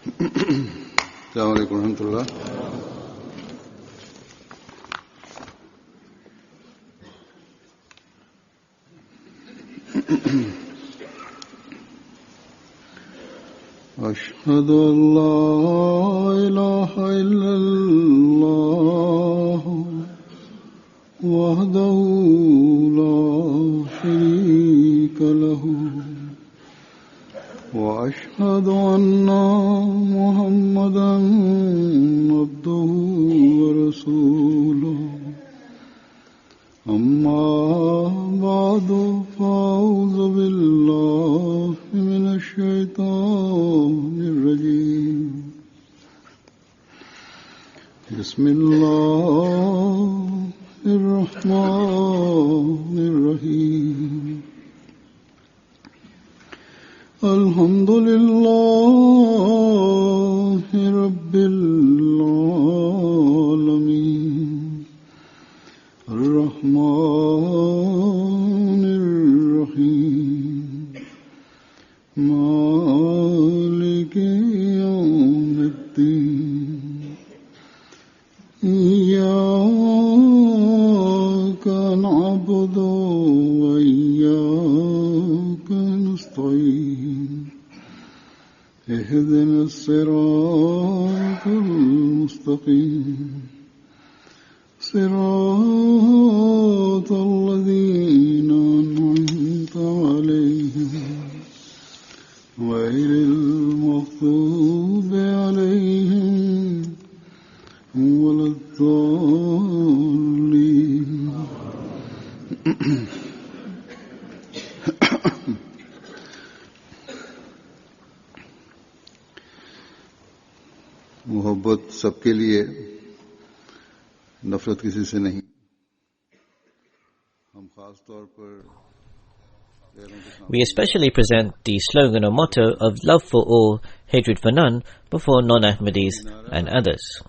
Assalamualaikum warahmatullah. أشهد أن لا إله إلا الله وحده لا شريك له وأشهد أن محمدا عبده ورسوله أما بعد فأعوذ بالله من الشيطان الرجيم بسم الله الرحمن الرحيم الحمد لله رب العالمين الرحمن الرحيم مالك يوم الدين إياك نعبد وإياك نستعين اهدنا الصراط المستقيم صراط الذين أنعمت عليهم غير المغضوب عليهم ولا الضالين मोहब्बत सबके लिए नफरत किसी से नहीं हम खास तौर पर We especially present the slogan or motto of love for all, hatred for none before non-Ahmadis and others.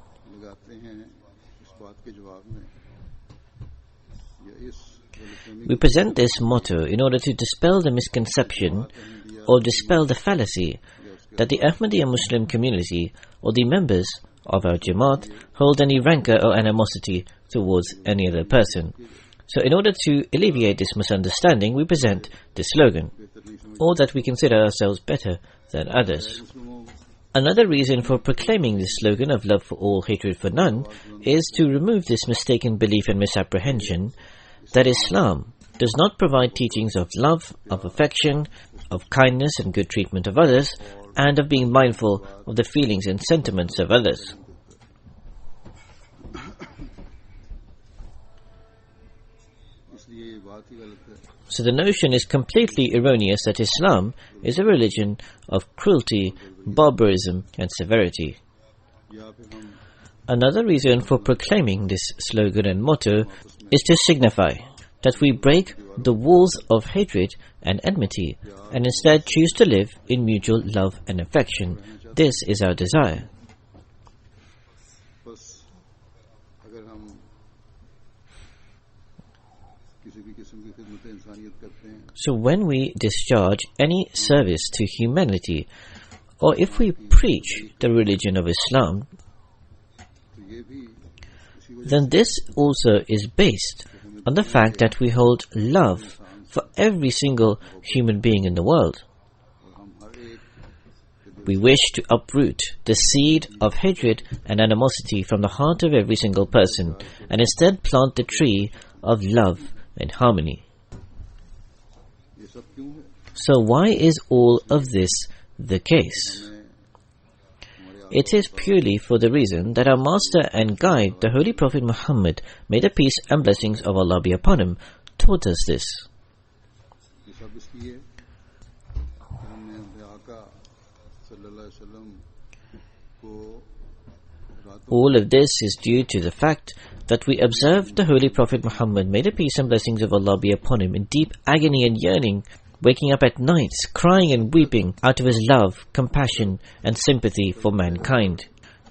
We present this motto in order to dispel the misconception or dispel the fallacy that the Ahmadiyya Muslim community or the members of our Jamaat hold any rancor or animosity towards any other person. So in order to alleviate this misunderstanding, we present this slogan, or that we consider ourselves better than others. Another reason for proclaiming this slogan of love for all, hatred for none, is to remove this mistaken belief and misapprehension that Islam does not provide teachings of love, of affection, of kindness and good treatment of others, and of being mindful of the feelings and sentiments of others. So the notion is completely erroneous that Islam is a religion of cruelty, barbarism and severity. Another reason for proclaiming this slogan and motto is to signify that we break the walls of hatred and enmity and instead choose to live in mutual love and affection. This is our desire. So when we discharge any service to humanity, or if we preach the religion of Islam, then this also is based on the fact that we hold love for every single human being in the world. We wish to uproot the seed of hatred and animosity from the heart of every single person and instead plant the tree of love and harmony. So why is all of this the case? It is purely for the reason that our master and guide, the Holy Prophet Muhammad, may the peace and blessings of Allah be upon him, taught us this. All of this is due to the fact that we observed the Holy Prophet Muhammad, may the peace and blessings of Allah be upon him, in deep agony and yearning, waking up at nights, crying and weeping out of his love, compassion and sympathy for mankind.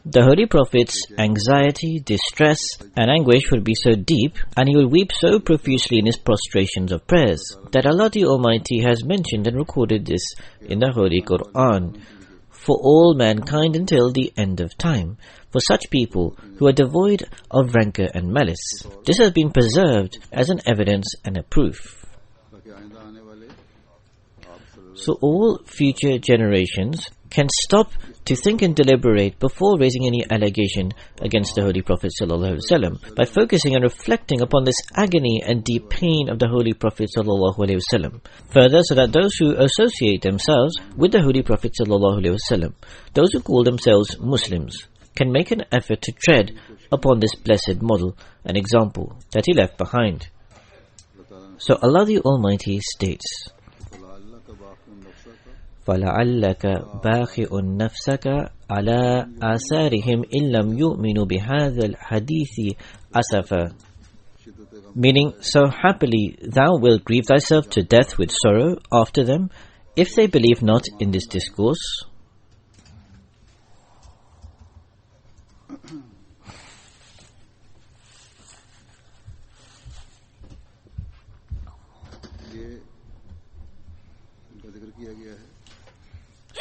The Holy Prophet's anxiety, distress and anguish would be so deep, and he would weep so profusely in his prostrations of prayers, that Allah the Almighty has mentioned and recorded this in the Holy Quran. for all mankind until the end of time, for such people who are devoid of rancor and malice. This has been preserved as an evidence and a proof. So all future generations can stop to think and deliberate before raising any allegation against the Holy Prophet ﷺ by focusing and reflecting upon this agony and deep pain of the Holy Prophet ﷺ. Further, so that those who associate themselves with the Holy Prophet ﷺ, those who call themselves Muslims, can make an effort to tread upon this blessed model and example that he left behind. So Allah the Almighty states, فَلَعَلَّكَ بَاخِئٌ نَفْسَكَ عَلَىٰ آثَارِهِمْ إِن لَّمْ يُؤْمِنُوا بِهَذَا الْحَدِيثِ أَسَفًا. Meaning, so happily thou wilt grieve thyself to death with sorrow after them, if they believe not in this discourse.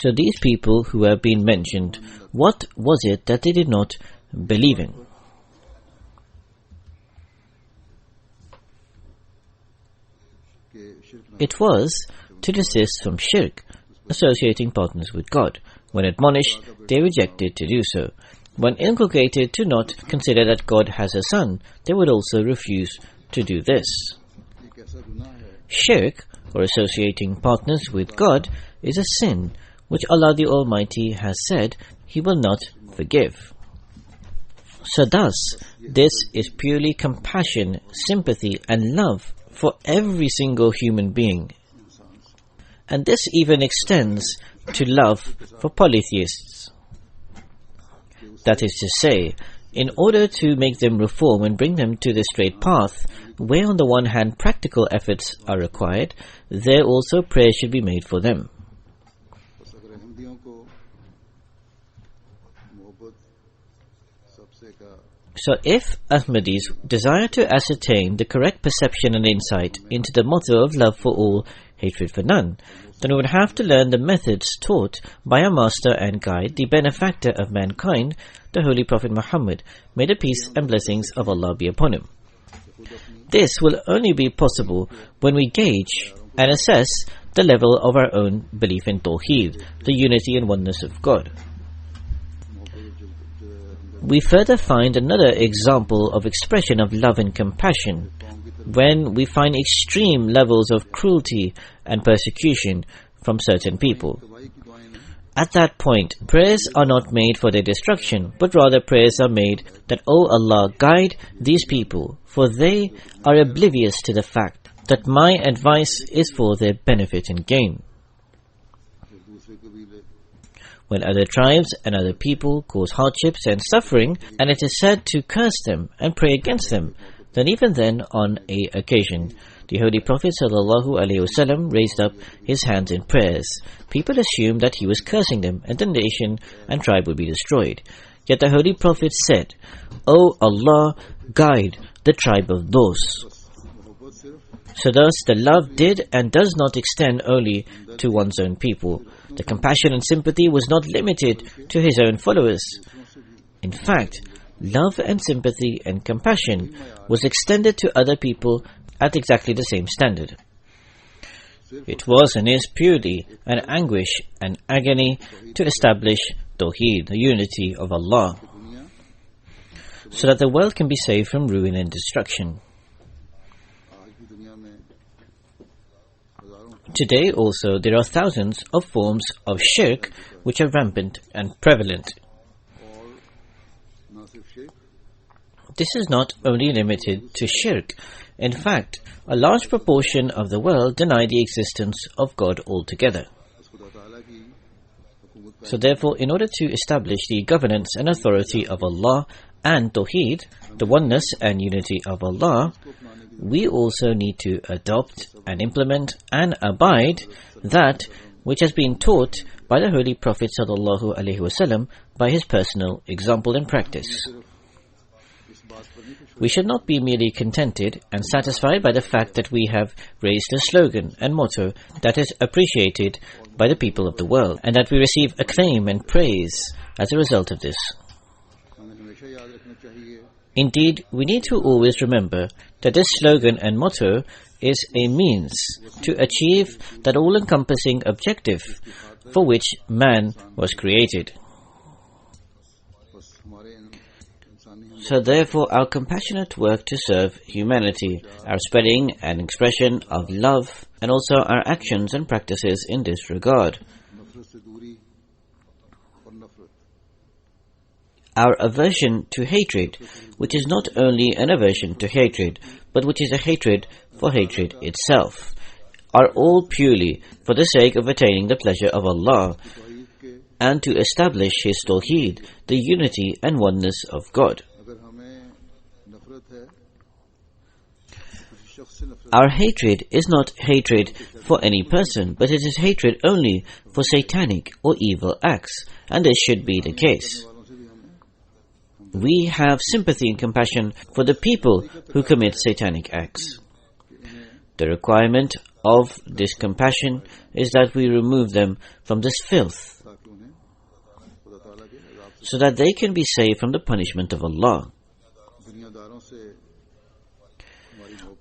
So these people who have been mentioned, what was it that they did not believe in? It was to desist from shirk, associating partners with God. When admonished, they rejected to do so. When inculcated to not consider that God has a son, they would also refuse to do this. Shirk, or associating partners with God, is a sin which Allah the Almighty has said He will not forgive. So thus, this is purely compassion, sympathy and love for every single human being. And this even extends to love for polytheists. That is to say, in order to make them reform and bring them to the straight path, where on the one hand practical efforts are required, there also prayer should be made for them. So if Ahmadis desire to ascertain the correct perception and insight into the motto of love for all, hatred for none, then we would have to learn the methods taught by our master and guide, the benefactor of mankind, the Holy Prophet Muhammad, may the peace and blessings of Allah be upon him. This will only be possible when we gauge and assess the level of our own belief in Tawheed, the unity and oneness of God. We further find another example of expression of love and compassion when we find extreme levels of cruelty and persecution from certain people. At that point, prayers are not made for their destruction, but rather prayers are made that, O Allah, guide these people, for they are oblivious to the fact that my advice is for their benefit and gain. When other tribes and other people cause hardships and suffering, and it is said to curse them and pray against them, then even then, on a occasion, the Holy Prophet ﷺ raised up his hands in prayers. People assumed that he was cursing them and the nation and tribe would be destroyed. Yet the Holy Prophet said, O Allah, guide the tribe of those. So thus the love did and does not extend only to one's own people. The compassion and sympathy was not limited to his own followers. In fact, love and sympathy and compassion was extended to other people at exactly the same standard. It was and is purely an anguish and agony to establish Tawheed, the unity of Allah, so that the world can be saved from ruin and destruction. Today also there are thousands of forms of shirk which are rampant and prevalent. This is not only limited to shirk. In fact, a large proportion of the world deny the existence of God altogether. So therefore, in order to establish the governance and authority of Allah and Tawheed, the oneness and unity of Allah, we also need to adopt and implement and abide that which has been taught by the Holy Prophet ﷺ by his personal example and practice. We should not be merely contented and satisfied by the fact that we have raised a slogan and motto that is appreciated by the people of the world, and that we receive acclaim and praise as a result of this. Indeed, we need to always remember that this slogan and motto is a means to achieve that all-encompassing objective for which man was created. So therefore, our compassionate work to serve humanity, our spreading and expression of love, and also our actions and practices in this regard. Our aversion to hatred, which is not only an aversion to hatred, but which is a hatred for hatred itself, are all purely for the sake of attaining the pleasure of Allah and to establish His Tawheed, the unity and oneness of God. Our hatred is not hatred for any person, but it is hatred only for satanic or evil acts, and this should be the case. We have sympathy and compassion for the people who commit satanic acts. The requirement of this compassion is that we remove them from this filth, so that they can be saved from the punishment of Allah.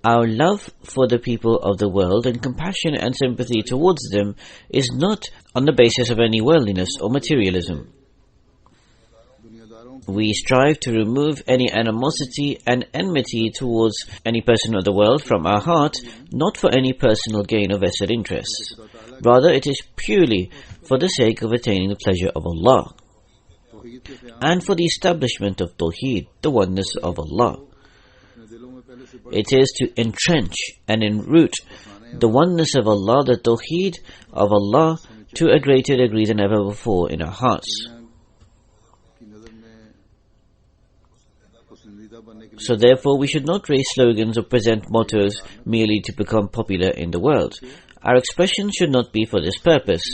Our love for the people of the world and compassion and sympathy towards them is not on the basis of any worldliness or materialism. We strive to remove any animosity and enmity towards any person of the world from our heart, not for any personal gain or vested interests. Rather, it is purely for the sake of attaining the pleasure of Allah and for the establishment of Tawheed, the oneness of Allah. It is to entrench and enroot the oneness of Allah, the Tawheed of Allah, to a greater degree than ever before in our hearts. So therefore, we should not raise slogans or present mottos merely to become popular in the world. Our expression should not be for this purpose,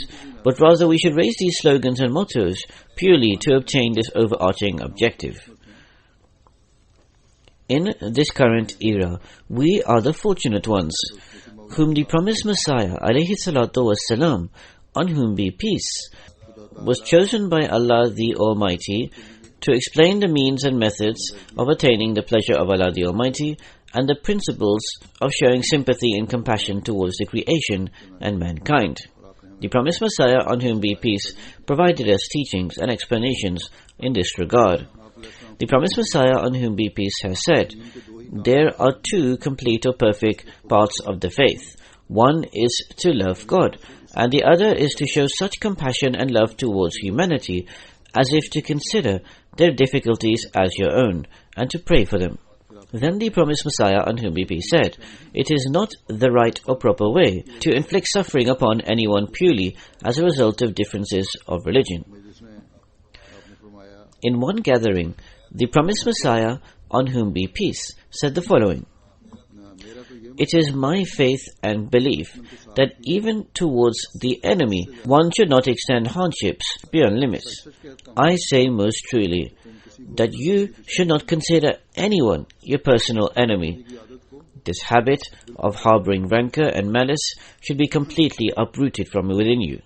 but rather we should raise these slogans and mottos purely to obtain this overarching objective. In this current era, we are the fortunate ones, whom the promised Messiah, alayhi salatu wassalam, on whom be peace, was chosen by Allah the Almighty to explain the means and methods of attaining the pleasure of Allah the Almighty and the principles of showing sympathy and compassion towards the creation and mankind. The promised Messiah, on whom be peace, provided us teachings and explanations in this regard. The promised Messiah, on whom be peace, has said, "There are two complete or perfect parts of the faith. One is to love God, and the other is to show such compassion and love towards humanity as if to consider their difficulties as your own, and to pray for them." Then the promised Messiah, on whom be peace, said, "It is not the right or proper way to inflict suffering upon anyone purely as a result of differences of religion." In one gathering, the promised Messiah, on whom be peace, said the following: "It is my faith and belief that even towards the enemy, one should not extend hardships beyond limits. I say most truly that you should not consider anyone your personal enemy. This habit of harboring rancor and malice should be completely uprooted from within you."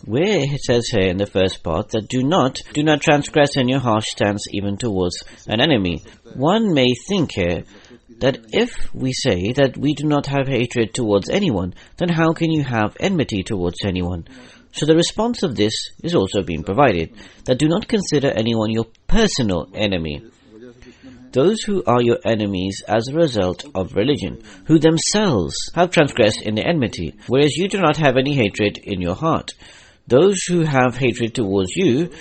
Where it says here in the first part that do not transgress in your harsh stance even towards an enemy, one may think here that if we say that we do not have hatred towards anyone, then how can you have enmity towards anyone? So the response of this is also being provided, that do not consider anyone your personal enemy. Those who are your enemies as a result of religion, who themselves have transgressed in the enmity, whereas you do not have any hatred in your heart. Those who have hatred towards you,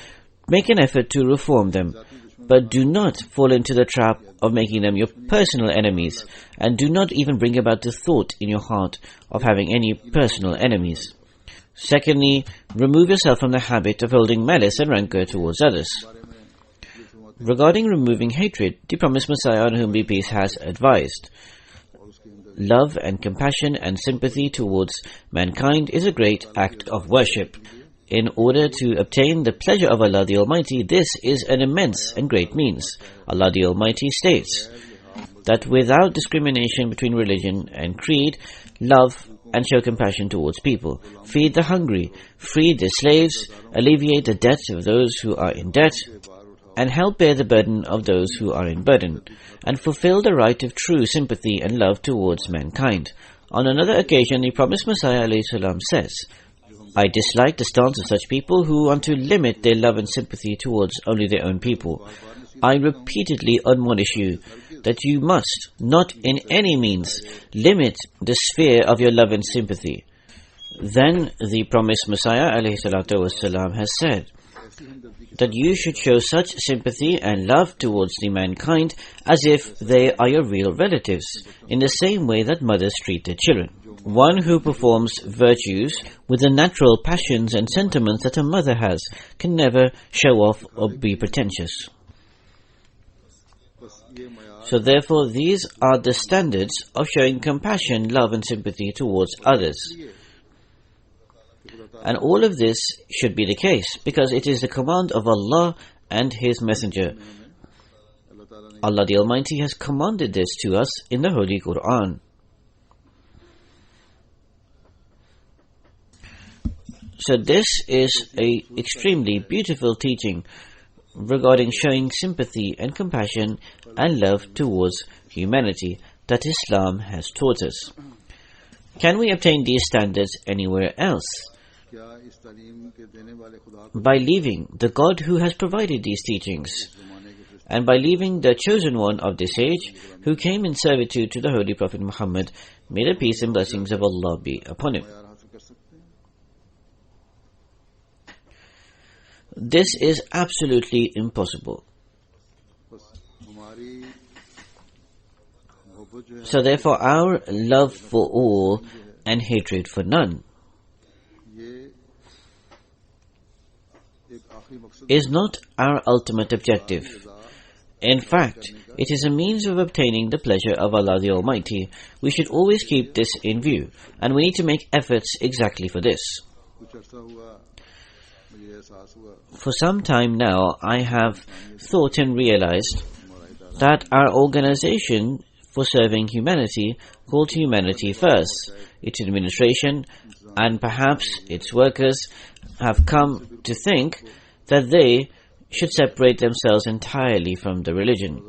make an effort to reform them, but do not fall into the trap of making them your personal enemies, and do not even bring about the thought in your heart of having any personal enemies. Secondly, remove yourself from the habit of holding malice and rancor towards others. Regarding removing hatred, the promised Messiah, on whom be peace, has advised, "Love and compassion and sympathy towards mankind is a great act of worship. in order to obtain the pleasure of Allah the Almighty, this is an immense and great means. Allah the Almighty states that without discrimination between religion and creed, love and show compassion towards people, feed the hungry, free the slaves, alleviate the debt of those who are in debt, and help bear the burden of those who are in burden, and fulfill the right of true sympathy and love towards mankind. On another occasion, the promised Messiah ﷺ says, I dislike the stance of such people who want to limit their love and sympathy towards only their own people. I repeatedly admonish you that you must not in any means limit the sphere of your love and sympathy. Then the promised Messiah ﷺ has said that you should show such sympathy and love towards the mankind as if they are your real relatives, in the same way that mothers treat their children. One who performs virtues with the natural passions and sentiments that a mother has can never show off or be pretentious. So therefore, these are the standards of showing compassion, love and sympathy towards others. And all of this should be the case because it is the command of Allah and His Messenger. Allah the Almighty has commanded this to us in the Holy Quran. So this is an extremely beautiful teaching regarding showing sympathy and compassion and love towards humanity that Islam has taught us. Can we obtain these standards anywhere else? By leaving the God who has provided these teachings, and by leaving the chosen one of this age who came in servitude to the Holy Prophet Muhammad, may the peace and blessings of Allah be upon him. This is absolutely impossible. So therefore our love for all and hatred for none is not our ultimate objective. In fact, it is a means of obtaining the pleasure of Allah the Almighty. We should always keep this in view, and we need to make efforts exactly for this. For some time now, I have thought and realized that our organization for serving humanity, called Humanity First, its administration and perhaps its workers have come to think that they should separate themselves entirely from the religion.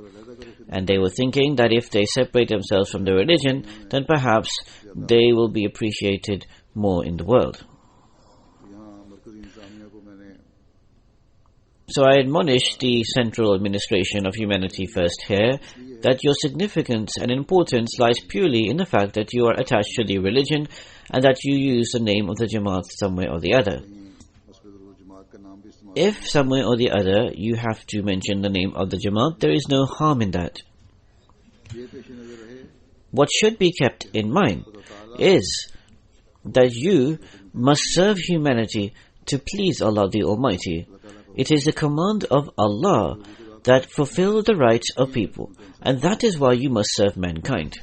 And they were thinking that if they separate themselves from the religion, then perhaps they will be appreciated more in the world. So I admonish the central administration of Humanity First here that your significance and importance lies purely in the fact that you are attached to the religion and that you use the name of the Jamaat somewhere or the other. If somewhere or the other you have to mention the name of the Jamaat, there is no harm in that. What should be kept in mind is that you must serve humanity to please Allah the Almighty. It is the command of Allah that fulfill the rights of people, and that is why you must serve mankind.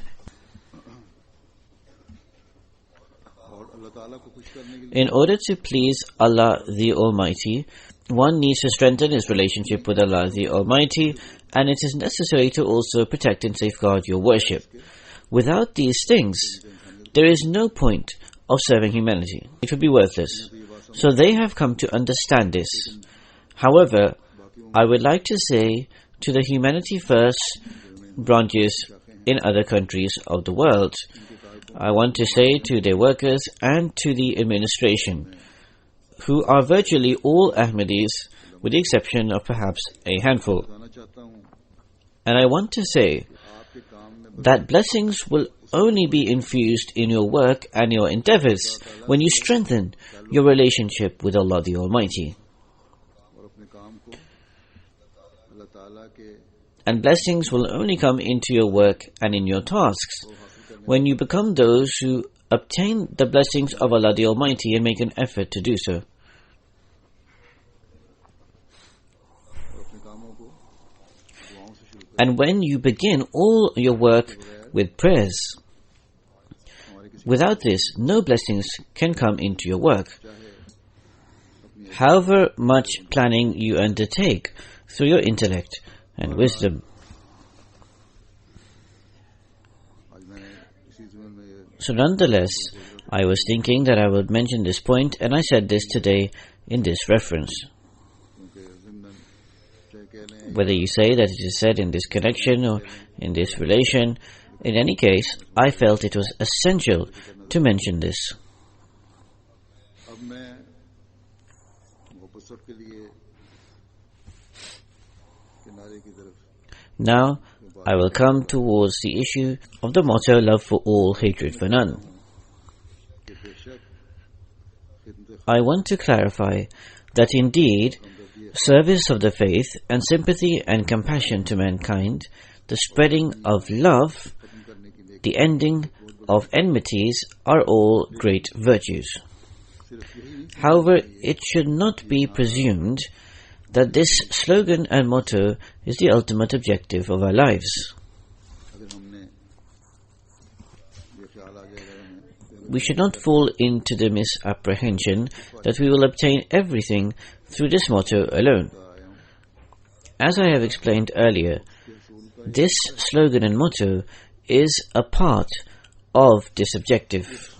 In order to please Allah the Almighty, one needs to strengthen his relationship with Allah the Almighty, and it is necessary to also protect and safeguard your worship. Without these things, there is no point of serving humanity. It would be worthless. So they have come to understand this. However, I would like to say to the Humanity First branches in other countries of the world, I want to say to their workers and to the administration, who are virtually all Ahmadis with the exception of perhaps a handful. And I want to say that blessings will only be infused in your work and your endeavors when you strengthen your relationship with Allah the Almighty. And blessings will only come into your work and in your tasks when you become those who obtain the blessings of Allah the Almighty and make an effort to do so. And when you begin all your work with prayers, without this, no blessings can come into your work. however much planning you undertake through your intellect and wisdom. So nonetheless, I was thinking that I would mention this point, and I said this today in this reference. Whether you say that it is said in this connection or in this relation, in any case, I felt it was essential to mention this. Now, I will come towards the issue of the motto, love for all, hatred for none. I want to clarify that indeed, service of the faith and sympathy and compassion to mankind, the spreading of love, the ending of enmities are all great virtues. However, it should not be presumed that this slogan and motto is the ultimate objective of our lives. We should not fall into the misapprehension that we will obtain everything through this motto alone. As I have explained earlier, this slogan and motto is a part of this objective.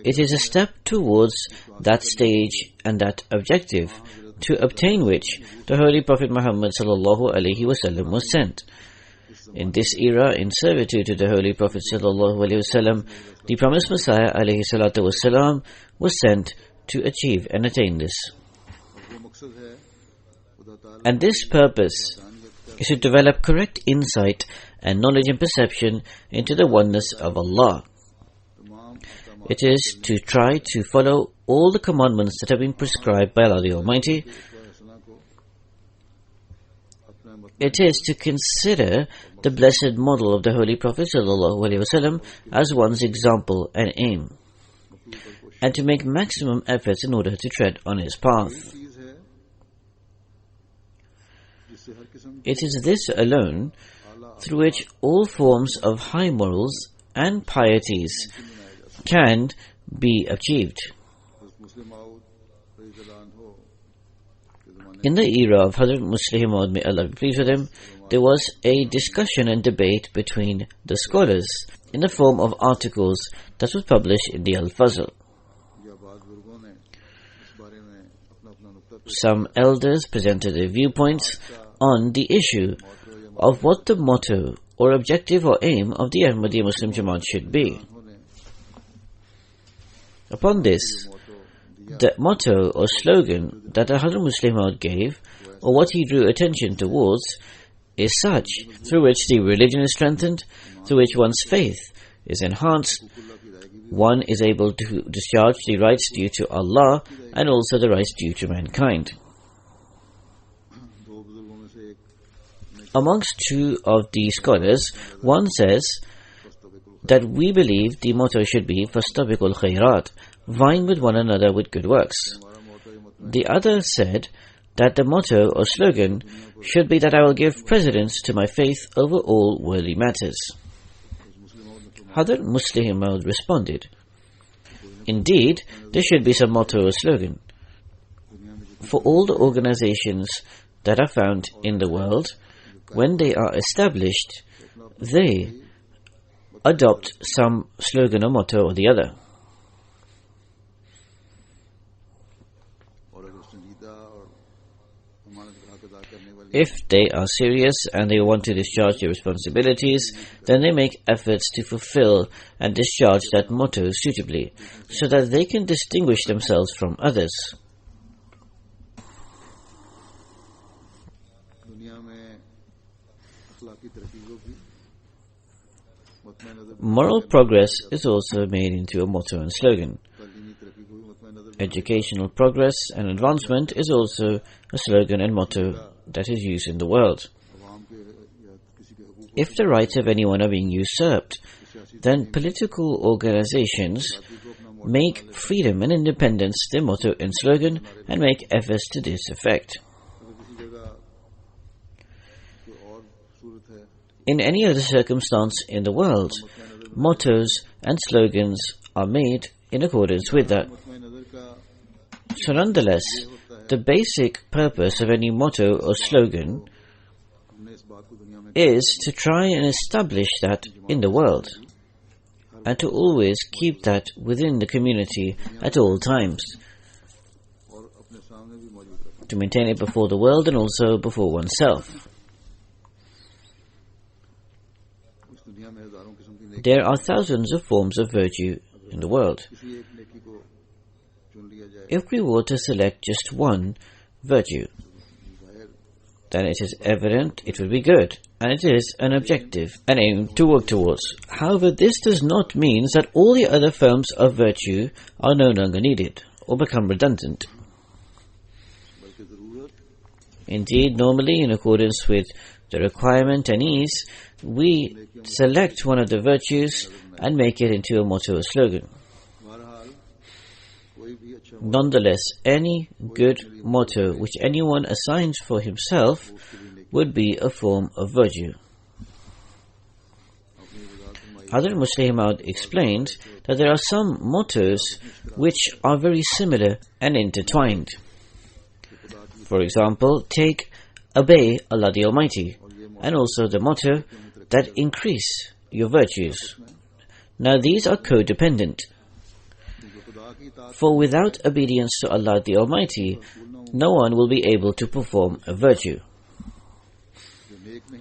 It is a step towards that stage and that objective, to obtain which the Holy Prophet Muhammad sallallahu alaihi wasallam was sent. In this era, in servitude to the Holy Prophet sallallahu alaihi wasallam, the promised Messiah alayhi salatu wasalam was sent to achieve and attain this. And this purpose is to develop correct insight and knowledge and perception into the oneness of Allah. It is to try to follow all the commandments that have been prescribed by Allah the Almighty. It is to consider the blessed model of the Holy Prophet ﷺ as one's example and aim, and to make maximum efforts in order to tread on his path. It is this alone through which all forms of high morals and pieties can be achieved. In the era of Hazrat Muslih Maud, may Allah be pleased with him, there was a discussion and debate between the scholars in the form of articles that was published in the Al-Fazl. Some elders presented their viewpoints on the issue of what the motto or objective or aim of the Ahmadiyya Muslim Jamaat should be. Upon this, the motto or slogan that Hazrat Muslih Maud gave, or what he drew attention towards, is such through which the religion is strengthened, through which one's faith is enhanced, one is able to discharge the rights due to Allah and also the rights due to mankind. Amongst two of the scholars, one says that we believe the motto should be Fastabiqul Khairat, vying with one another with good works. The other said that the motto or slogan should be that I will give precedence to my faith over all worldly matters. Hazrat Muslih Maud responded, indeed, there should be some motto or slogan. For all the organizations that are found in the world, when they are established, they adopt some slogan or motto or the other. If they are serious and they want to discharge their responsibilities, then they make efforts to fulfill and discharge that motto suitably, so that they can distinguish themselves from others. Moral progress is also made into a motto and slogan. Educational progress and advancement is also a slogan and motto that is used in the world. If the rights of anyone are being usurped, then political organizations make freedom and independence their motto and slogan and make efforts to this effect. In any other circumstance in the world, mottos and slogans are made in accordance with that. So nonetheless, the basic purpose of any motto or slogan is to try and establish that in the world, and to always keep that within the community at all times, to maintain it before the world and also before oneself. There are thousands of forms of virtue in the world. If we were to select just one virtue, then it is evident it would be good, and it is an objective, an aim to work towards. However, this does not mean that all the other forms of virtue are no longer needed or become redundant. Indeed, normally, in accordance with the requirement and ease, we select one of the virtues and make it into a motto or slogan. Nonetheless, any good motto which anyone assigns for himself would be a form of virtue. Hazrat Musleh Maud explained that there are some mottos which are very similar and intertwined. For example, take Obey Allah the Almighty, and also the motto that increase your virtues. Now these are codependent. For without obedience to Allah the Almighty, no one will be able to perform a virtue.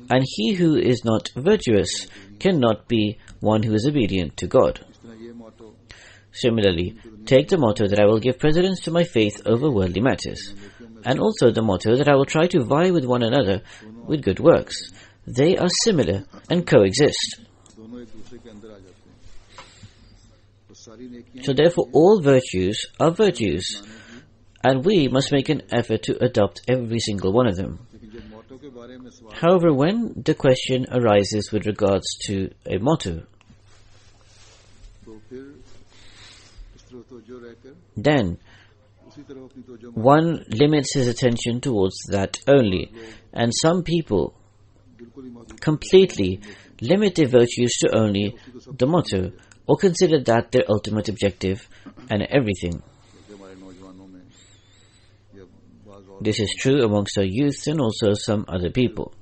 And he who is not virtuous cannot be one who is obedient to God. Similarly, take the motto that I will give precedence to my faith over worldly matters, and also the motto that I will try to vie with one another with good works. They are similar and coexist. So therefore all virtues are virtues, and we must make an effort to adopt every single one of them. However, when the question arises with regards to a motto, then one limits his attention towards that only, and some people completely limit their virtues to only the motto, or consider that their ultimate objective and everything. This is true amongst our youth and also some other people.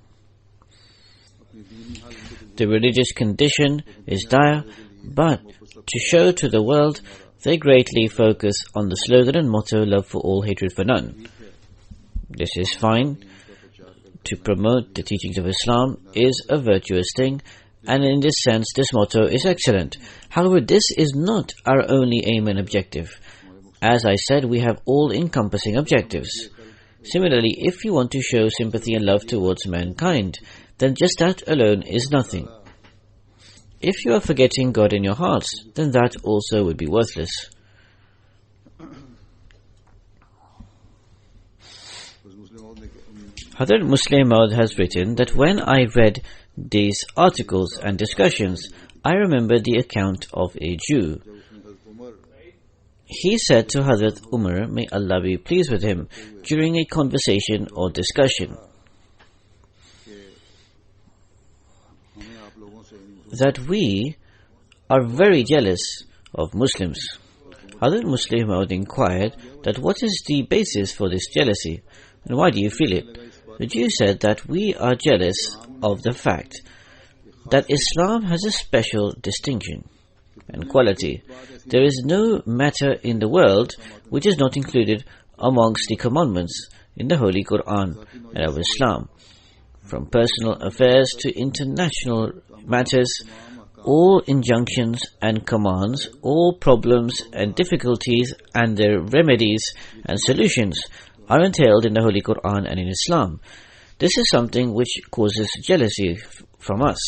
The religious condition is dire, but to show to the world, they greatly focus on the slogan and motto, love for all, hatred for none. This is fine. To promote the teachings of Islam is a virtuous thing, and in this sense this motto is excellent. However, this is not our only aim and objective. As I said, we have all-encompassing objectives. Similarly, if you want to show sympathy and love towards mankind, then just that alone is nothing. If you are forgetting God in your hearts, then that also would be worthless. Hazrat Musleh Maud has written that when I read these articles and discussions, I remembered the account of a Jew. He said to Hazrat Umar, may Allah be pleased with him, during a conversation or discussion, that we are very jealous of Muslims. Hazrat Musleh Maud inquired that what is the basis for this jealousy, and why do you feel it? The Jew said that we are jealous of the fact that Islam has a special distinction and quality. There is no matter in the world which is not included amongst the commandments in the Holy Quran and of Islam. From personal affairs to international matters, all injunctions and commands, all problems and difficulties and their remedies and solutions are entailed in the Holy Quran and in Islam. This is something which causes jealousy from us.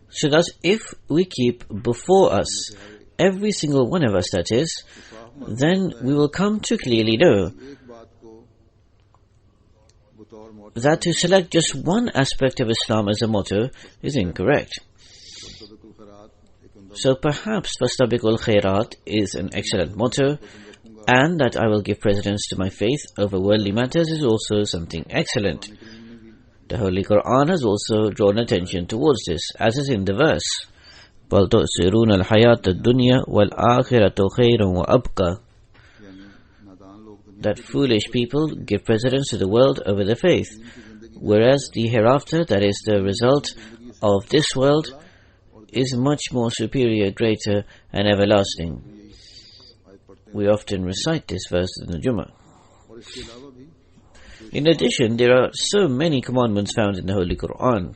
So thus, if we keep before us, every single one of us that is, then we will come to clearly know that to select just one aspect of Islam as a motto is incorrect. So perhaps Fastabiqul Khairat is an excellent motto, and that I will give precedence to my faith over worldly matters is also something excellent. The Holy Quran has also drawn attention towards this, as is in the verse, بَلْ تُؤْثِرُونَ الْحَيَاةَ الدُّنْيَا وَالْآخِرَةُ خَيْرٌ وَأَبْقَى. That foolish people give precedence to the world over the faith, whereas the hereafter, that is the result of this world, is much more superior, greater and everlasting. We often recite this verse in the Jummah. In addition, there are so many commandments found in the Holy Quran.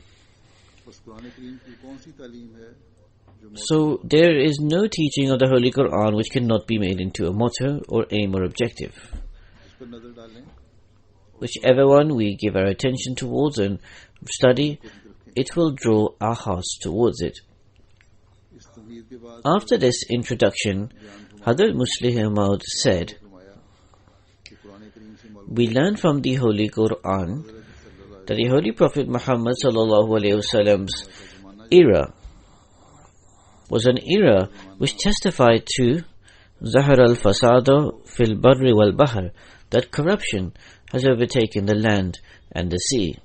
So there is no teaching of the Holy Quran which cannot be made into a motto or aim or objective. Whichever one we give our attention towards and study, it will draw our hearts towards it. After this introduction, Hazrat Muslih Maud said, we learn from the Holy Quran that the Holy Prophet Muhammad ﷺ's era was an era which testified to Zahar al-Fasado fil barri wal bahr, that corruption has overtaken the land and the sea.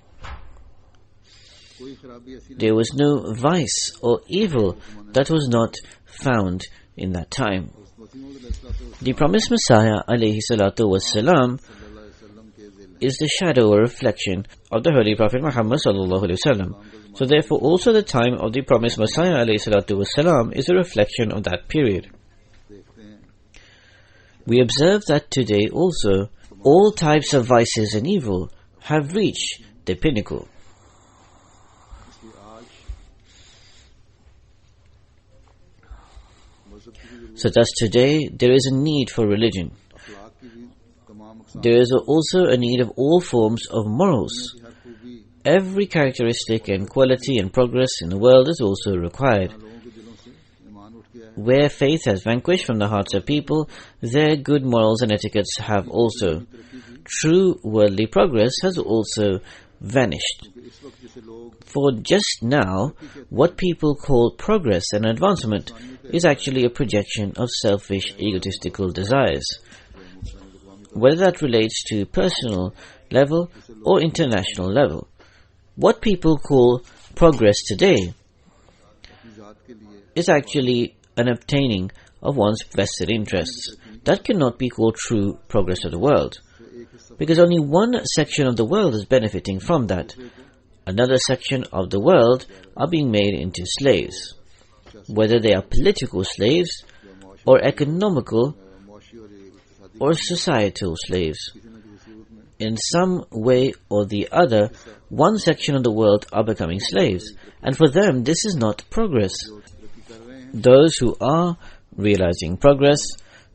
There was no vice or evil that was not found in that time. The promised Messiah alayhi salatu wassalam is the shadow or reflection of the Holy Prophet Muhammad sallallahu alaihi wasallam. So therefore also the time of the promised Messiah alayhi salatu wassalam is a reflection of that period. We observe that today also all types of vices and evil have reached the pinnacle. So thus today there is a need for religion. There is also a need of all forms of morals. Every characteristic and quality and progress in the world is also required. Where faith has vanquished from the hearts of people, their good morals and etiquettes have also. True worldly progress has also vanished. For just now, what people call progress and advancement is actually a projection of selfish, egotistical desires. Whether that relates to personal level or international level. What people call progress today is actually an obtaining of one's vested interests. That cannot be called true progress of the world, because only one section of the world is benefiting from that. Another section of the world are being made into slaves, whether they are political slaves or economical or societal slaves. In some way or the other, one section of the world are becoming slaves, and for them this is not progress. Those who are realizing progress,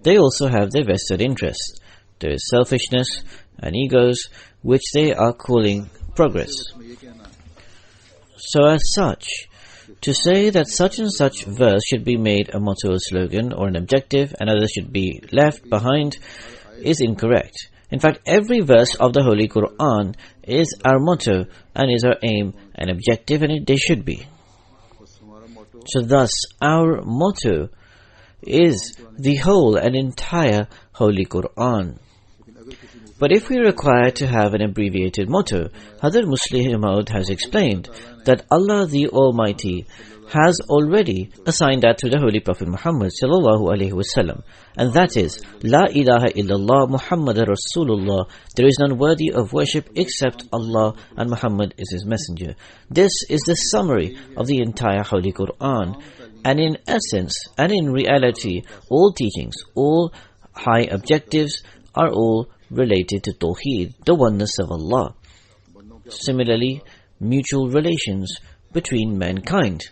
they also have their vested interests. There is selfishness and egos, which they are calling progress. So as such, to say that such and such verse should be made a motto or slogan or an objective and others should be left behind is incorrect. In fact, every verse of the Holy Quran is our motto and is our aim and objective, and they should be. So thus, our motto is the whole and entire Holy Quran. But if we require to have an abbreviated motto, Hazrat Muslih Maud has explained that Allah the Almighty has already assigned that to the Holy Prophet Muhammad sallallahu alaihi wasallam, and that is La ilaha illallah Muhammadar Rasulullah. There is none worthy of worship except Allah, and Muhammad is His messenger. This is the summary of the entire Holy Quran, and in essence and in reality, all teachings, all high objectives are all related to Tawheed, the oneness of Allah. Similarly, mutual relations between mankind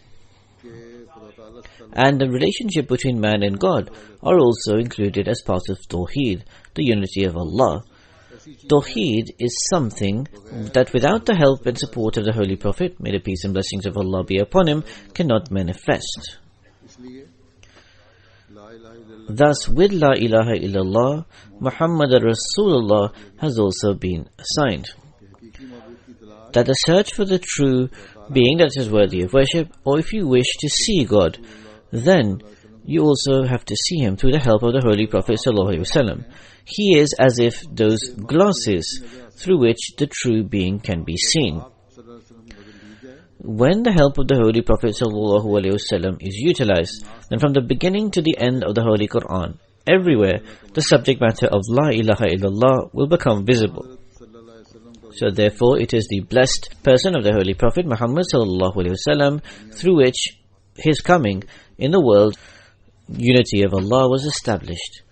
and the relationship between man and God are also included as part of Tawheed, the unity of Allah. Tawheed is something that without the help and support of the Holy Prophet, may the peace and blessings of Allah be upon him, cannot manifest. Thus, with La ilaha illallah, Muhammadar Rasulullah has also been assigned. That the search for the true being that is worthy of worship, or if you wish to see God, then you also have to see Him through the help of the Holy Prophet ﷺ. He is as if those glasses through which the true being can be seen. When the help of the Holy Prophet ﷺ is utilized, then from the beginning to the end of the Holy Quran, everywhere the subject matter of La ilaha illallah will become visible. So therefore it is the blessed person of the Holy Prophet Muhammad ﷺ through which his coming in the world, unity of Allah was established.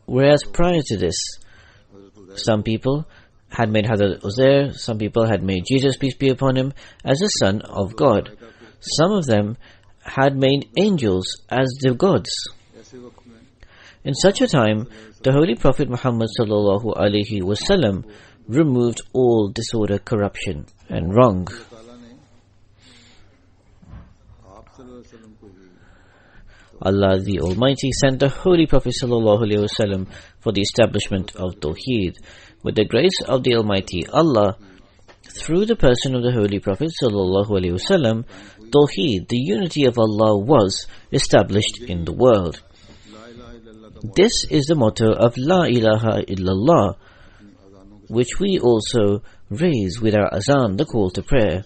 Whereas prior to this, some people had made Hazrat Uzair, some people had made Jesus, peace be upon him, as the Son of God. Some of them had made angels as the gods. In such a time, the Holy Prophet Muhammad sallallahu alaihi wasallam removed all disorder, corruption and wrong. Allah the Almighty sent the Holy Prophet sallallahu alaihi wasallam for the establishment of Tawheed. With the grace of the Almighty Allah, through the person of the Holy Prophet sallallahu alaihi wasallam, Tawheed, the unity of Allah, was established in the world. This is the motto of La ilaha illallah, which we also raise with our azan, the call to prayer.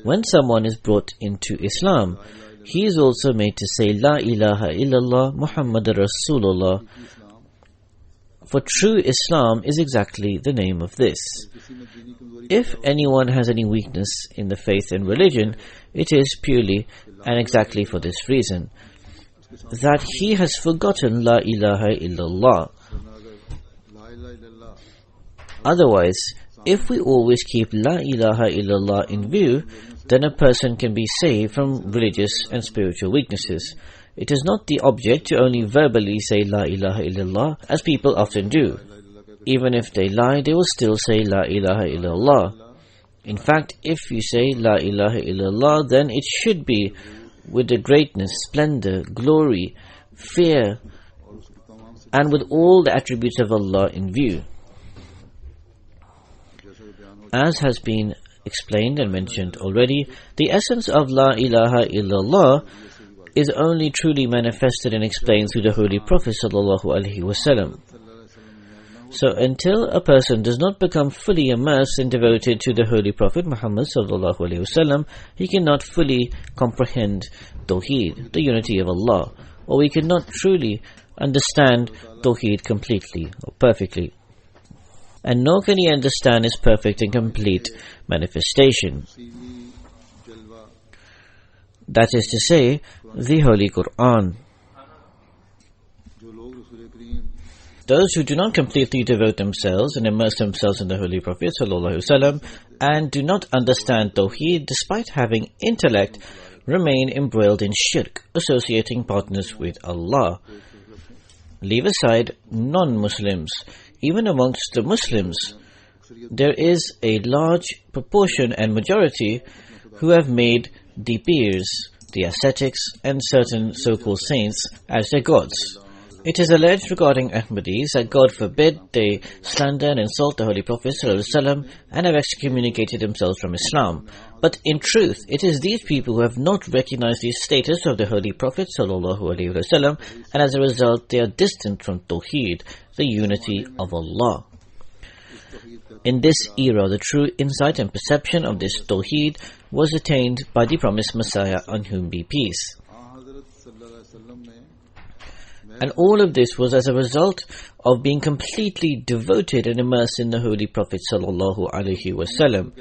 When someone is brought into Islam, he is also made to say La ilaha illallah Muhammadur Rasulullah. For true Islam is exactly the name of this. If anyone has any weakness in the faith and religion, it is purely and exactly for this reason, that he has forgotten La ilaha illallah. Otherwise, if we always keep La ilaha illallah in view, then a person can be saved from religious and spiritual weaknesses. It is not the object to only verbally say La ilaha illallah, as people often do. Even if they lie, they will still say La ilaha illallah. In fact, if you say La ilaha illallah, then it should be with the greatness, splendor, glory, fear, and with all the attributes of Allah in view. As has been explained and mentioned already, the essence of La ilaha illallah is only truly manifested and explained through the Holy Prophet sallallahu alaihi wasallam. So until a person does not become fully immersed and devoted to the Holy Prophet Muhammad sallallahu alaihi wasallam, he cannot fully comprehend Tawheed, the unity of Allah, or we cannot truly understand Tawheed completely or perfectly. And nor can he understand his perfect and complete manifestation. That is to say, the Holy Quran. Those who do not completely devote themselves and immerse themselves in the Holy Prophet ﷺ and do not understand Tawheed despite having intellect remain embroiled in shirk, associating partners with Allah. Leave aside non-Muslims. Even amongst the Muslims, there is a large proportion and majority who have made the peers, the ascetics, and certain so-called saints as their gods. It is alleged regarding Ahmadis that God forbid they slander and insult the Holy Prophet ﷺ and have excommunicated themselves from Islam. But in truth, it is these people who have not recognized the status of the Holy Prophet ﷺ, and as a result they are distant from Tawheed, the unity of Allah. In this era, the true insight and perception of this Tawheed was attained by the promised Messiah, on whom be peace. And all of this was as a result of being completely devoted and immersed in the Holy Prophet sallallahu alaihi wasallam,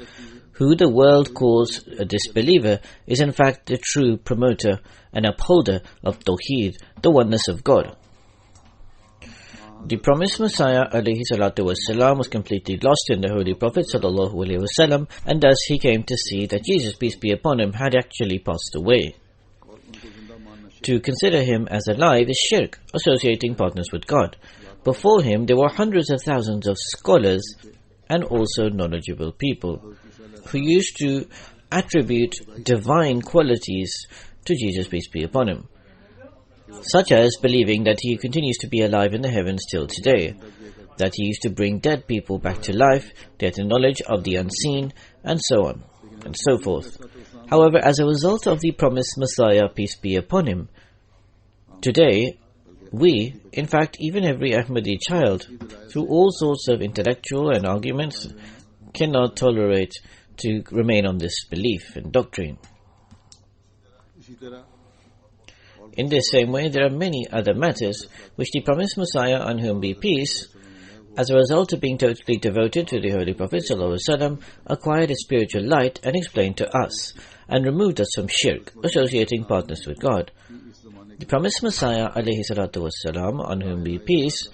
who the world calls a disbeliever, is in fact the true promoter and upholder of Tawheed, the oneness of God. The promised Messiah alayhi salatu wasalam was completely lost in the Holy Prophet sallallahu alaihi wasallam, and thus he came to see that Jesus, peace be upon him, had actually passed away. To consider him as alive is shirk, associating partners with God. Before him there were hundreds of thousands of scholars and also knowledgeable people who used to attribute divine qualities to Jesus, peace be upon him, such as believing that he continues to be alive in the heavens till today, that he used to bring dead people back to life, that the knowledge of the unseen, and so on and so forth. However, as a result of the promised Messiah, peace be upon him, today we, in fact even every Ahmadi child, through all sorts of intellectual and arguments, cannot tolerate to remain on this belief and doctrine. In this same way, there are many other matters which the promised Messiah, on whom be peace, as a result of being totally devoted to the Holy Prophet ﷺ, acquired a spiritual light and explained to us, and removed us from shirk, associating partners with God. The promised Messiah ﷺ, on whom be peace,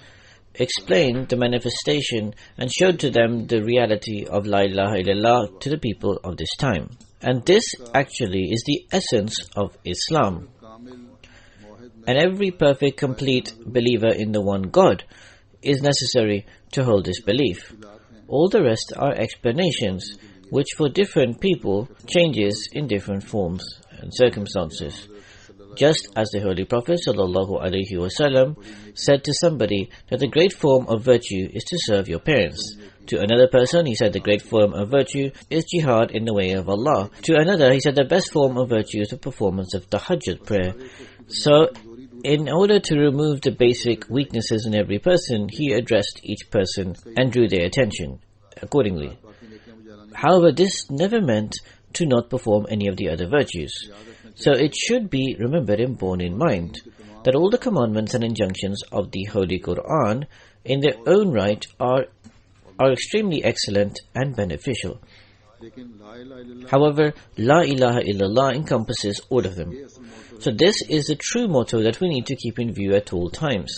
explained the manifestation and showed to them the reality of La ilaha illallah to the people of this time. And this actually is the essence of Islam. And every perfect, complete believer in the one God is necessary to hold this belief. All the rest are explanations, which for different people changes in different forms and circumstances. Just as the Holy Prophet ﷺ said to somebody that the great form of virtue is to serve your parents. To another person, he said the great form of virtue is jihad in the way of Allah. To another, he said the best form of virtue is the performance of tahajjud prayer. So, in order to remove the basic weaknesses in every person, he addressed each person and drew their attention accordingly. However, this never meant to not perform any of the other virtues. So it should be remembered and borne in mind that all the commandments and injunctions of the Holy Quran in their own right are extremely excellent and beneficial. However, La ilaha illallah encompasses all of them. So this is the true motto that we need to keep in view at all times.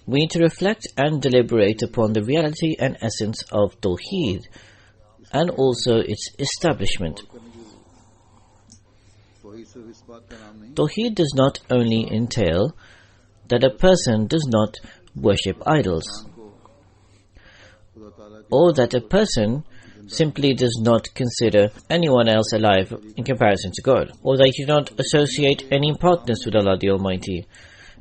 We need to reflect and deliberate upon the reality and essence of Tawheed and also its establishment. Tawheed does not only entail that a person does not worship idols, or that a person simply does not consider anyone else alive in comparison to God, or that you do not associate any partners with Allah the Almighty.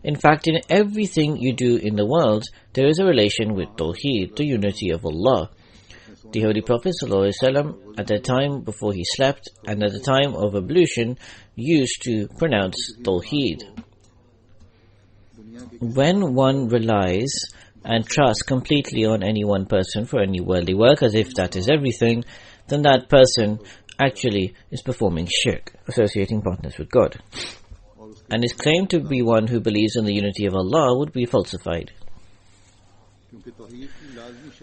In fact, in everything you do in the world, there is a relation with Tawheed, the unity of Allah. The Holy Prophet ﷺ, at the time before he slept and at the time of ablution, used to pronounce Tawheed. When one relies and trusts completely on any one person for any worldly work, as if that is everything, then that person actually is performing shirk, associating partners with God. And his claim to be one who believes in the unity of Allah would be falsified.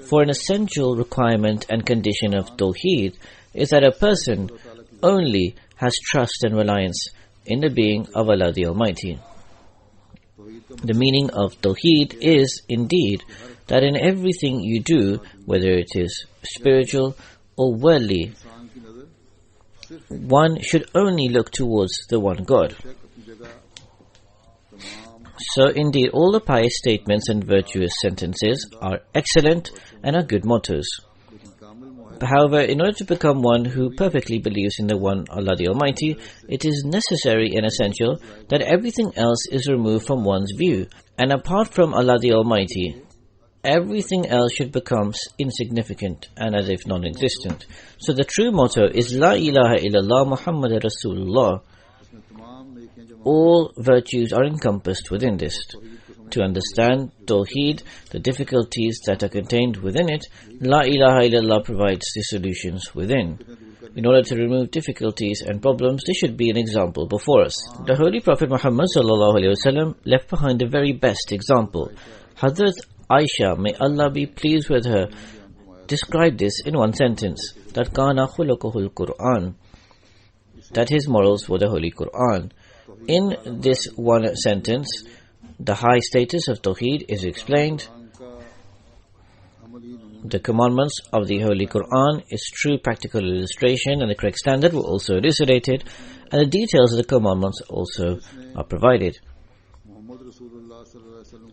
For an essential requirement and condition of Tawheed is that a person only has trust and reliance in the being of Allah the Almighty. The meaning of Tawheed is, indeed, that in everything you do, whether it is spiritual or worldly, one should only look towards the one God. So indeed, all the pious statements and virtuous sentences are excellent and are good mottos. However, in order to become one who perfectly believes in the one Allah the Almighty, it is necessary and essential that everything else is removed from one's view, and apart from Allah the Almighty, everything else should become insignificant and as if non-existent. So the true motto is La ilaha illallah Muhammad Rasulullah. All virtues are encompassed within this. To understand Tawheed, the difficulties that are contained within it, La ilaha illallah provides the solutions within. In order to remove difficulties and problems, there should be an example before us. The Holy Prophet Muhammad ﷺ left behind the very best example. Hazrat Aisha, may Allah be pleased with her, described this in one sentence, that Kana khuluquhul Quran, that his morals were the Holy Quran. In this one sentence, the high status of Tawheed is explained. The commandments of the Holy Quran is true practical illustration, and the correct standard were also elucidated, and the details of the commandments also are provided.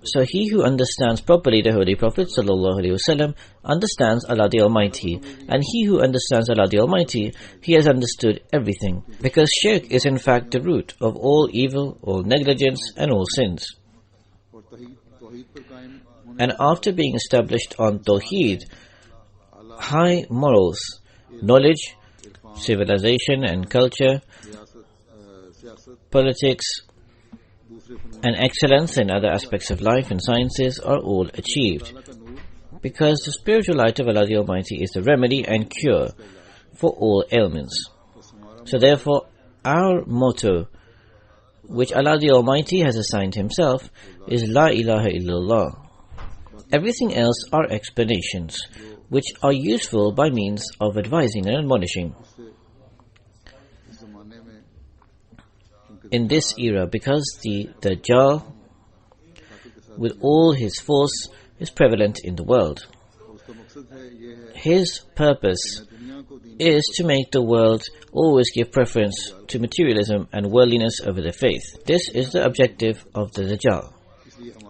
So he who understands properly the Holy Prophet ﷺ understands Allah the Almighty, and he who understands Allah the Almighty, he has understood everything, because shirk is in fact the root of all evil, all negligence and all sins. And after being established on Tawheed, high morals, knowledge, civilization and culture, politics, and excellence in other aspects of life and sciences are all achieved. Because the spiritual light of Allah the Almighty is the remedy and cure for all ailments. So therefore, our motto, which Allah the Almighty has assigned Himself, is La ilaha illallah. Everything else are explanations, which are useful by means of advising and admonishing. In this era, because the Dajjal, with all his force, is prevalent in the world, his purpose is to make the world always give preference to materialism and worldliness over the faith. This is the objective of the Dajjal.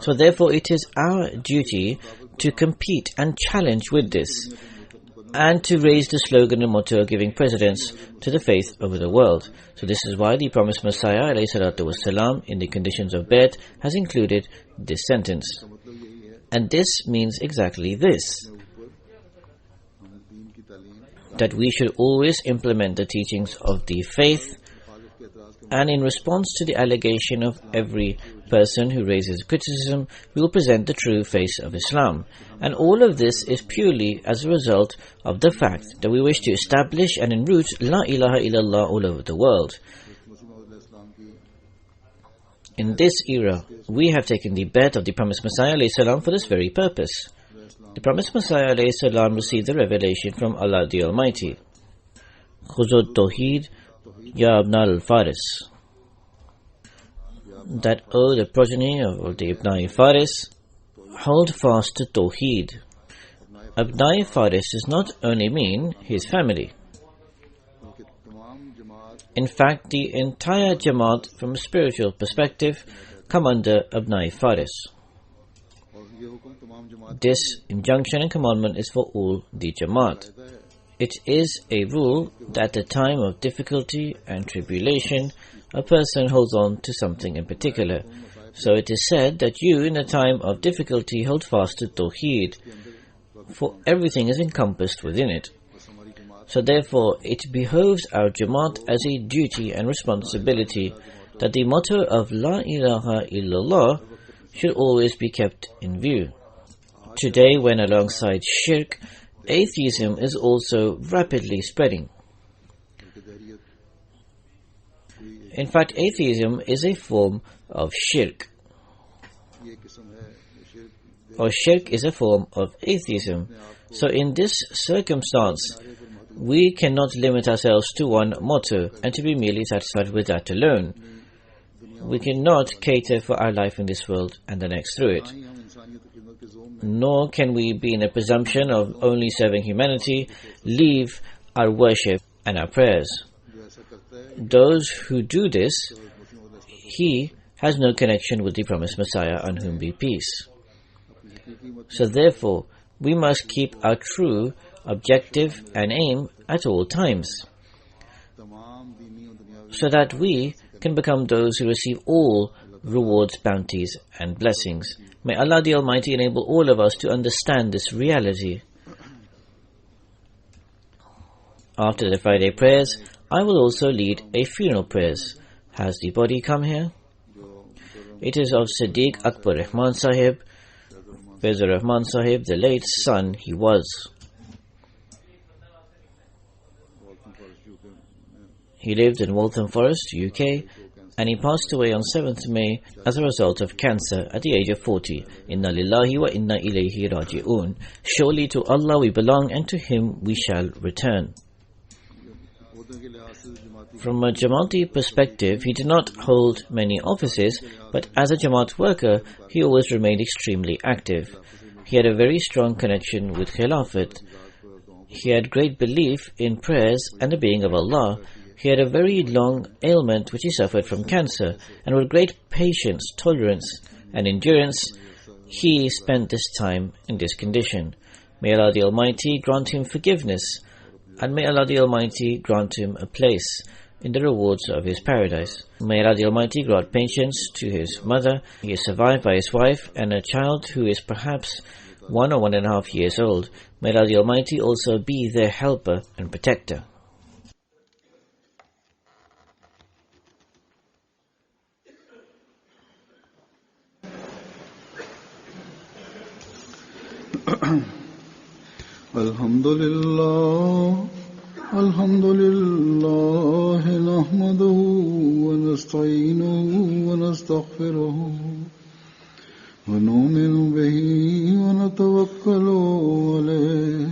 So therefore it is our duty to compete and challenge with this, and to raise the slogan and motto of giving precedence to the faith over the world. So this is why the promised Messiah ﷺ, in the conditions of Bai'at, has included this sentence. And this means exactly this, that we should always implement the teachings of the faith, and in response to the allegation of every person who raises criticism, we will present the true face of Islam. And all of this is purely as a result of the fact that we wish to establish and enroot La ilaha illallah all over the world. In this era, we have taken the bet of the promised Messiah ﷺ for this very purpose. The promised Messiah ﷺ received the revelation from Allah the Almighty. Khuzud Tawheed Ya Ibn al-Faris, that, O the progeny of the Ibn Faris, hold fast to Tawheed. Ibn Faris does not only mean his family. In fact, the entire Jamaat, from a spiritual perspective, come under Ibn Faris. This injunction and commandment is for all the Jamaat. It is a rule that at the time of difficulty and tribulation, a person holds on to something in particular. So it is said that you, in a time of difficulty, hold fast to Tawheed, for everything is encompassed within it. So therefore, it behoves our Jamaat as a duty and responsibility that the motto of La ilaha illallah should always be kept in view. Today, when alongside shirk, atheism is also rapidly spreading. In fact, atheism is a form of shirk, or shirk is a form of atheism. So in this circumstance, we cannot limit ourselves to one motto and to be merely satisfied with that alone. We cannot cater for our life in this world and the next through it. Nor can we be in a presumption of only serving humanity, leave our worship and our prayers. Those who do this, he has no connection with the promised Messiah, on whom be peace. So therefore, we must keep our true objective and aim at all times, so that we can become those who receive all rewards, bounties and blessings. May Allah the Almighty enable all of us to understand this reality. After the Friday prayers, I will also lead a funeral prayers. Has the body come here? It is of Siddiq Akbar Rahman Sahib, Faizer Rahman Sahib, the late son he was. He lived in Waltham Forest, UK, and he passed away on 7th May as a result of cancer at the age of 40. Inna lillahi wa inna ilayhi raji'un. Surely to Allah we belong, and to Him we shall return. From a Jamaati perspective, he did not hold many offices, but as a Jamaat worker, he always remained extremely active. He had a very strong connection with Khilafat. He had great belief in prayers and the being of Allah. He had a very long ailment which he suffered from cancer, and with great patience, tolerance and endurance, he spent this time in this condition. May Allah the Almighty grant him forgiveness, and may Allah the Almighty grant him a place in the rewards of His paradise. May Allah the Almighty grant patience to his mother. He is survived by his wife and a child who is perhaps 1 or 1.5 years old. May Allah the Almighty also be their helper and protector. Alhamdulillah الحمد لله نحمده ونستعينه ونستغفره ونؤمن به ونتوكل عليه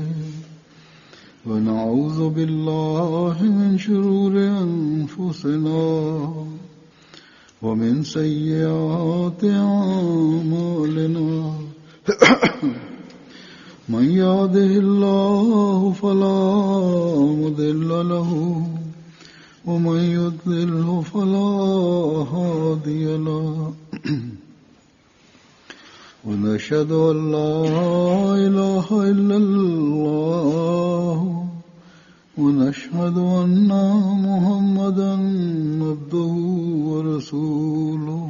ونعوذ بالله من شرور أنفسنا ومن سيئات أعمالنا من يهده الله فلا مضل له ومن يضلله فلا هادي له ونشهد أن لا إله إلا الله ونشهد أن محمدا عبده ورسوله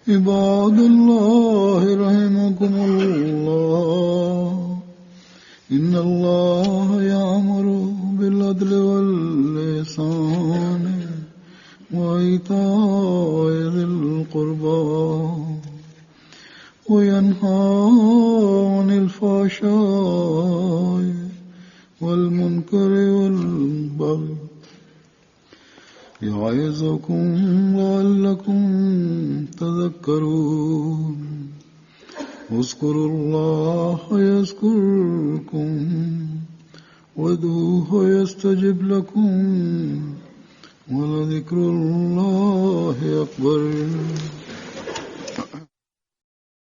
عباد الله رحمكم الله إن الله يأمر بالعدل والإحسان وإيتاء ذي القربى وينهى عن الفحشاء والمنكر والبغي يعظكم لعلكم تذكرون اذكروا الله يذكركم وادعوه يستجب لكم ولذكر الله أكبر.